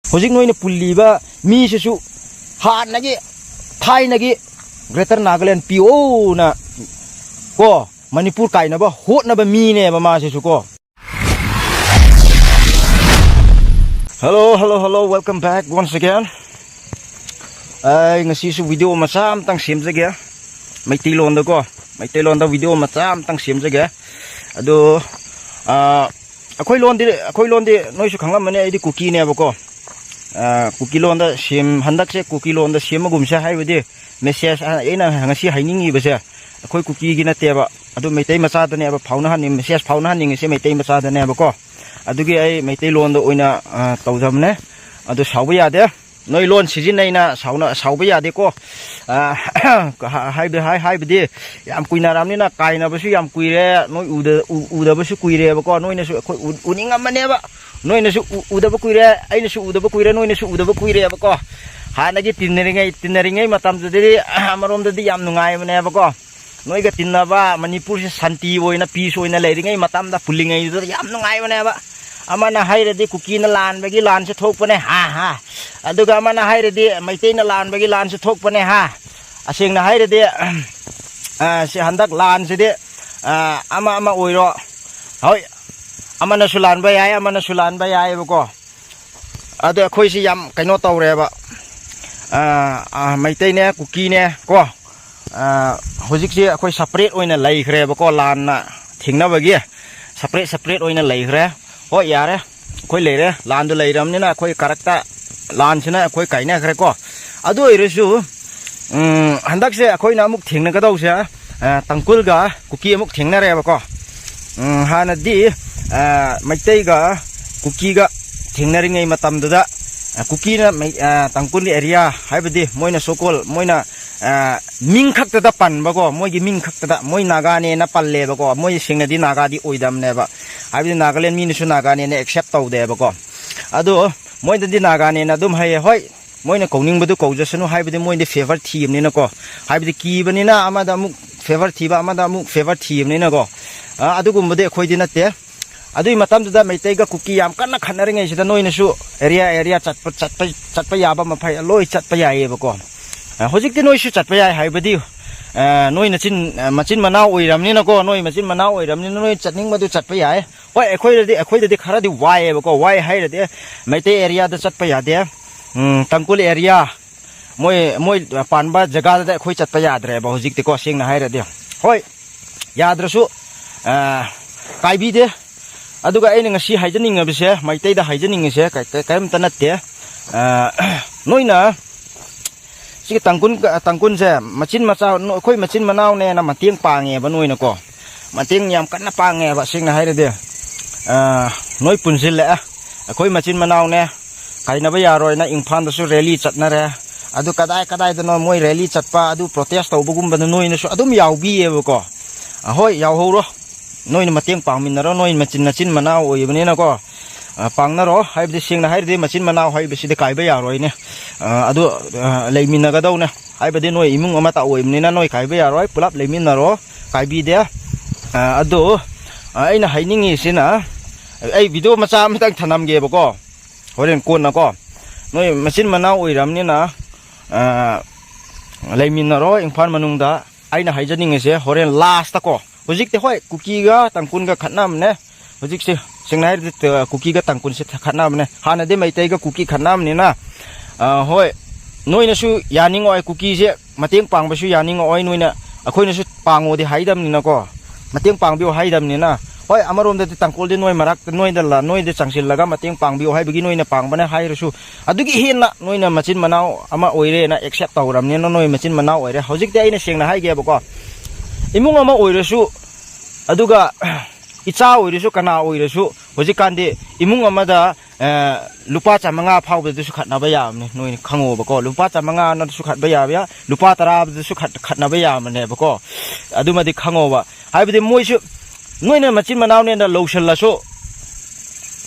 Hojik noy na pulliba mi sesu han nagi Thai nagi Greater Nagaland PO na ko Manipur kai na ba hot na ba mi ne ba ma sesu ko. Hello, welcome back once again. Ay ngasi su video macam tang sim saja. Mai tilon da ko. Mai tilon da video macam tang sim saja. Ado akhoi lon di noi su khanglam mane ai di cookie ne ba ko. Cookie lon da sim handak se cookie lon da sim magum sa hai bodi message ina ngasi hainingi ba se akhoi cookie gi na te ba adu mai tai macha da ne ba phauna han ni message phauna han ni se mai tai macha da ne ba ko adugi ai mai tai lon da oina tawjam ne adu sauba ya de noi lon sijin nei na sauba ya de ko hai bodi yam kuina ram ni na kai na ba su yam kuire noi uda ba su kuire ba ko noi na su akhoi uningam mane ba noi na su uda ba kuire ai na su uda ba kuire noi na su uda ba kuire ba ko hanagi tinnaringai matam judi amarom dadi yam nungai mane ba ko noi ga tinnaba Manipur se santi oina peace oina leiringai matam da pulingai du yam nungai mane ba amana hairedi cookie na lan bagi lan se thok pane ha aduga amana hairedi maitei na lan bagi lan se thok pane ha asing na hairedi se handak lan se de ama oiro hoi amana sulan ba yai ba ko adu khoi si yam kaino tawre ba maitei ne cookie ne ko hojik si akhoi separate oina lai khre ba ko lan na thingna bagi separate oina lai khre ho yare khoi leire lan du leiram ni na khoi karakta lan sina khoi kaina khre ko adu irisu handak se akhoi na muk thingna ka dau se tangkul ga cookie muk thingna re ba ko hana di maitei ga cookie ga thingna ringai matam du da cookie na tangkul ni area haibadi moina sokol moina ming khakta da pan ba ko moi gi ming khakta da moi naga ne na palle ba ko moi singna di naga di oidam ne ba haibadi Nagaland mi ni su naga ne accept taw de ba ko ado moi di naga ne na dum hai hoi moi na koning badu ko jasanu haibadi moi di favor thim ni na ko haibadi ki bani na amada mu favor thiba amada mu favor thim ni na ko adu gum bade khoi di na te adui matam da maitei ga cookie yam kana khanari ngai sida noi na su area chatpa yaba ma phai loi chatpa yae ba ko hojik ti noi su chatpa yai haibadi noi na machin manau oiram ni na ko noi machin manau oiram ni noi chatning ma du chatpa yai hoi akhoi de khara di wai ba ko wai hai de maitei area da chatpa ya de tangkul area moi panba jaga da akhoi chatpa ya dre ba hojik ti ko sing na hai de hoi yadrasu kai bi de aduga ai ngasi haijaning abise maitei da haijaning se kaim tanatte noina si tangkun se machin macha khoi machin manau ne na matiang pange ba noina ko matiang yam kanna pange ba sing na haire de noi punsil le khoi machin manau ne kaina ba yaroi na Imphal da su rally chatna re adu kadai da no moi rally chatpa adu protest tawbugum ba noina su adum yawbi e ba ko hoi yaw horo noi na matiang pangminaro noi machin manau oibani na ko pangnaro haibdi singna hairdi machin manau haibisi de kaiba yaroi ne adu leiminna ga daw ne haibdi noi imung ama ta oibni na noi kaiba yaroi pulap leiminaro kaibi de adu aina hainingi sina ai video macha amitang thanam ge ba ko horen kon na ko noi machin manau oiram ni na leiminaro Imphal manungda aina haijaningi se horen last ta ko hojik te hoi cookie ga tangkun ga khatnam ne hojik se singnai de cookie ga tangkun se khatnam ne hana de maitei ga cookie khatnam ni na hoi noina su yaning oi cookie se mateng pang ba su yaning oi noina akhoi na su pango de haidam ni na ko mateng pang bio haidam ni na hoi amarom de tangkol de noi marak noi da la noi de changsil laga mateng pang bio hai bagi noina pang bana hai rusu adugi hin na noina machin manau ama oire na accept tawram ni na noi machin manau oire hojik te aina singna hai ge ba ko imung ama oirasu aduga icha oirasu kana oirasu hojikan de imung ama da lupa chamanga phawbe du su khatna ba yam ne noi khango ba ko lupa chamanga na su khat ba ya lupa tara du su khatna ba yam ne ba ko aduma di khango ba haibde moi su noi na machin manau ne da lotion la su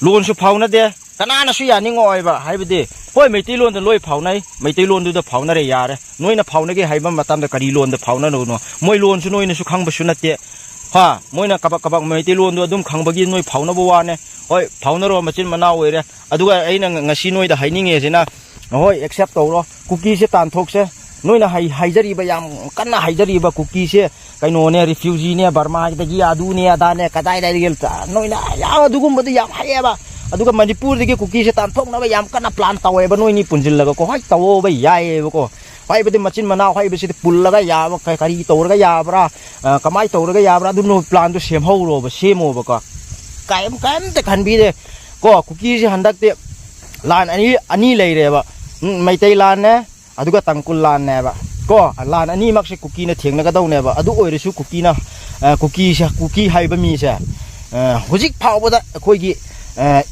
lon su phawna de kana na su ya ning oi ba haibde hoi meitei lon da loi phawnai meitei lon du da phawna re yare noi na phawna ge haiba matam da kari lon da phawna no moi lon su noi na su khang ba su na te ha moina kabak mai ti lon do dum khang bagi noi phauna bo wa ne hoi phauna ro machin mana oi re aduga aina ngasi noi da haininge sina hoi accept to ro cookie se tan thok se noina haijari ba yam kanna haijari ba cookie se kaino ne refugee ne Burma da gi adu ne ada ne kadai dai gel noina ya adugum badu yam haye ba aduga Manipur de cookie se tan thok na ba yam kanna plan tawe ba noi ni punjil la ko hoi tawo ba yae ba ko hoi bade machin mana hoi be se pul la ga ya ba kai kari to ga ya bra kamai to ga ya bra dum no plan to sem ho ro ba semo ba ko kaim te khan bi de ko cookie se handak te lan ani lei re ba mai tai lan ne aduga tangkul lan ne ba ko lan ani mak se cookie na thengna ga dau ne ba adu oi resu cookie na cookie hai ba mi se hojik phau ba da khoi gi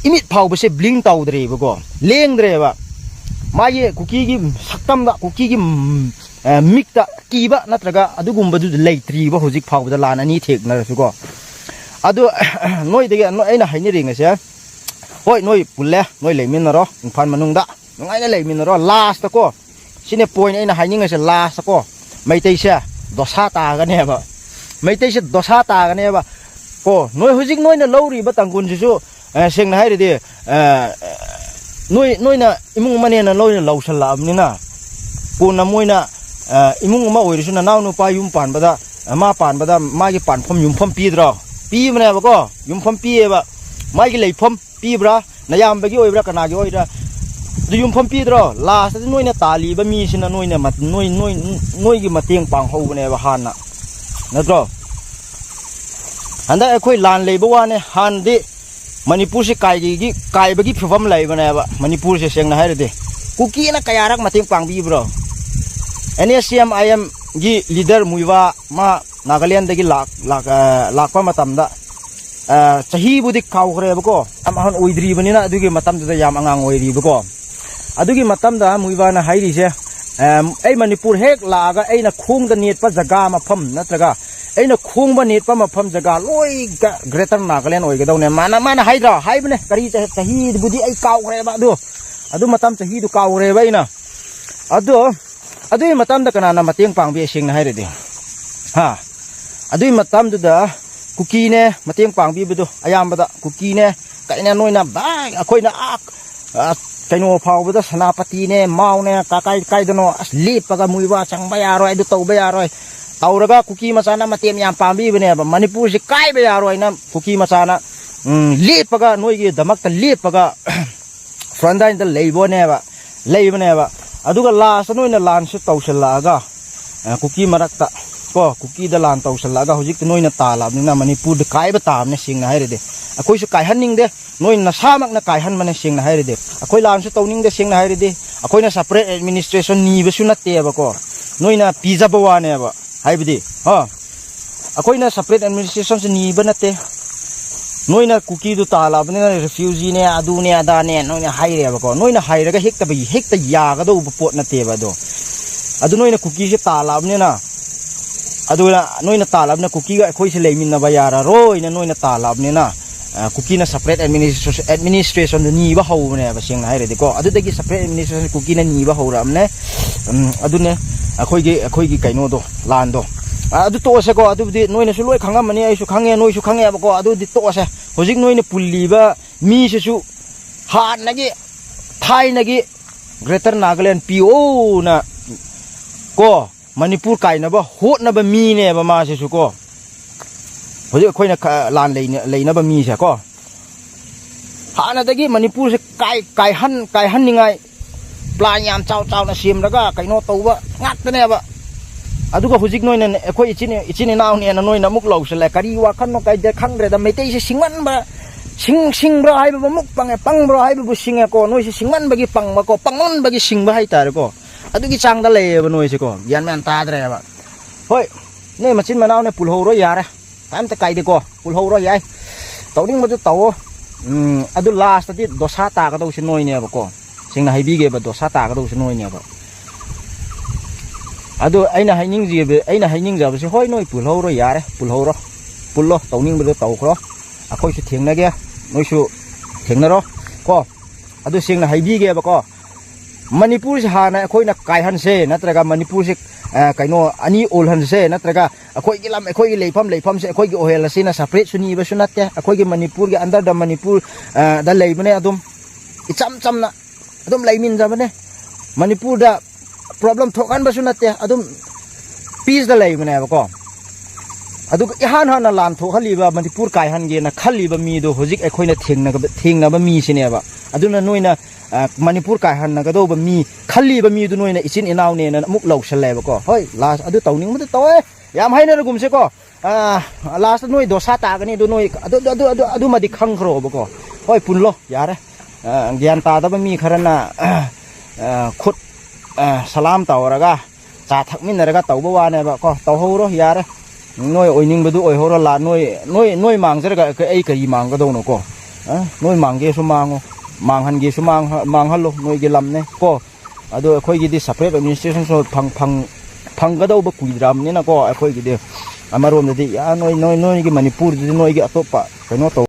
imit phau ba se bling tau dre ba ko leng dre ba ma ye cookie gi saktam da cookie gi mik ta ki ba natraga adugum ba du leitri ba hojik phau ba da lan ani thekna resu ko adu noi de no aina haini ring se hoi noi pulle noi leimin na ro phan manung da ngai na leimin ro last ko sine point aina haining se last ko maitai se dosa ta ga ne ba maitai se dosa ta ga ne ba ko noi hujik noi na lori ba tangkun su seng na hai de noi na imung mane na loi na lausal la amni na ko na moi na imung ma oi su na naw nu pa yum pan ba da ma pan ba da ma gi pan phom yum phom pi dro pi mane ba ko yum phom pi ba ma gi lei phom pi bra na yam ba gi oi bra kana gi oi da du yum phom pi dro last de noi na tali ba mi sina noi na mat noi gi mateng pang ho ne ba han na dro anda khoi lan lei ba wa ne han di Manipur se kai ba gi phom lai ba ne ba Manipur se seng na hai de cookie na kaya rak mateng pang bi bro NSCM IM gi leader muiwa ma Nagaland de gi lak pa matam da chahi budi kaw khre ba ko am han oidri bani na adugi matam da yam angang oidri ba ko adugi matam da muiwa na hairi se ai Manipur hek la ga ai na khung da net pa jaga ma pham natraga ai na khung ba net pa ma pham jaga loi ga Greater Nagaland oi ga daw ne mana haidra hai bane kari chahi budi ai kaw khre ba adu matam chahi du kaw re ba ina adui matam da kana na mateng pang bi sing na hai re de ha adui matam da cookie ne mateng pang bi bu ayam ba da cookie ne kai na noi na ba akhoi na kaino phau ba da sanapati ne mau ne ka kai da no asli pa ga muiwa chang ba ya roi du tau ba ya roi tauraga cookie ma sana matem yam pang bi ne ba Manipur se kai ba ya roi na cookie ma sana le pa ga noi gi damak ta le pa ga frontline da leibo ne ba aduga last noi na lan se tau sala ga cookie marak ta ko cookie da lan tau sala ga hojik noi na tala ni na Manipur de kai ba tam ne sing na hai re de akoi su kai han ning de noi na samak na kai han mane sing na hai re de akoi lan su tau ning de sing na hai re de akoi na separate administration ni ba su na te ba ko noi na pizza ba wa ne ba hai bi de ha akoi na separate administration se ni ba na te noi na cookie du tala ba ne refugee ne adu ne ada ne noi na hai re ba ko noi na hai ra ga hekta ya ga do pot na te ba do adu noi na cookie se tala ba ne na adu na noi na tala ba na cookie ga khoi se leimin na ba ya ra roi na noi na tala ba ne na cookie na separate administration ni ba ho ne ba sing na hai re de ko adu de gi separate administration cookie na ni ba ho ra ne adu ne akhoi gi kaino do lan do adu to se ko adu di noi na su loi khangam mani ai su khange noi su khange ba ko adu di to se hojik noi ne pulli ba mi se su han na gi thai na gi Greater Nagaland PO na ko Manipur kai na ba hot na ba mi ne ba ma se su ko hojik khoi na lan lei na ba mi se ko hana da gi Manipur se kai han ni ngai plan yam chau na sim ra ga kaino to ba ngat ne ba aduga hujik noi na khoi ichini naw ne na noi na muk lo se la kari wa khan no kai de khang re da metei se singman ba sing bra hai ba muk pang bra hai bu singe ko noi se singman ba gi pang ma ko pangon ba gi sing ba hai tar ko adugi chang da le ba noi se ko yan man ta dre ba hoi ne machin manaw ne pul ho ro ya ra tam ta kai de ko pul ho ro yai tawding ma du taw adu last ti dosa ta ka do se noi ne ba ko sing na hai bi ge ba dosa ta ka do se noi ne ba adu aina haining ja ba se hoi noi pul ho ro ya re pul ho ro pul lo tawning ba do taw kro akhoi su theng na ge noi su theng na ro ko adu sing na hai bi ge ba ko มณิปุรหานะค่อยนักไกหันเซนัตรกามณิปุรสิไกโนอันนี้โอลหันเซนัตรกาค่อยกิลำค่อยเลยพำค่อยกิโอเฮลสินะสับเรชุนีบสุนัตเตค่อยกิมณิปุรกับอันดาดมณิปุรดัลเลยมันเนี่ยอดุมอิจำนะอดุมเลยมินจำมันเนี่ยมณิปุรดา problem ทกันบสุนัตเตอดุมปีสดัลเลยมันเนี่ยบก็อดุกฮันลานทกขลีบะมณิปุรไกหันเกนะขลีบะมีดูฮจิกค่อยนะทิ้งนะบะมีสิเนี่ยบะอดุนะนุยนะมณิปุรไกหันนะก็ดูบะมีขลีบะมีดูนุยนะอิสินอินาวเนี่ยนะมุกเหลาเฉลยบก็เฮ้ยลาสอดุเต่านิ่งมันจะโตยามให้นะกุมเสก็ลาสนุยโดซาตากันนี่ดูนุยอดุมาดิขังโครบก็เฮ้ยปุ่นโลยาระเกียนตาตะบะมีขรณะขุดสลามเต่าระกะจ่าทักมินระกะเต่าบัวเนี่ยบก็เต่าหูรอยาระน้อยโอยนิ่งไปดูโอยหูรลาน้อยมังซะระกะไอ้กะยีมังก็โดนก็น้อยมังเกสุมังมังหันเกสุมังฮัลโหลน้อยเกลำเนี่ยก็ดูค่อยกินที่ separate administration โซพังก็ดูบกุยดรามนี่นะก็ค่อยกินมารวมดีน้อยกิมณิปุรน้อยกิอตบปะไปโน่โต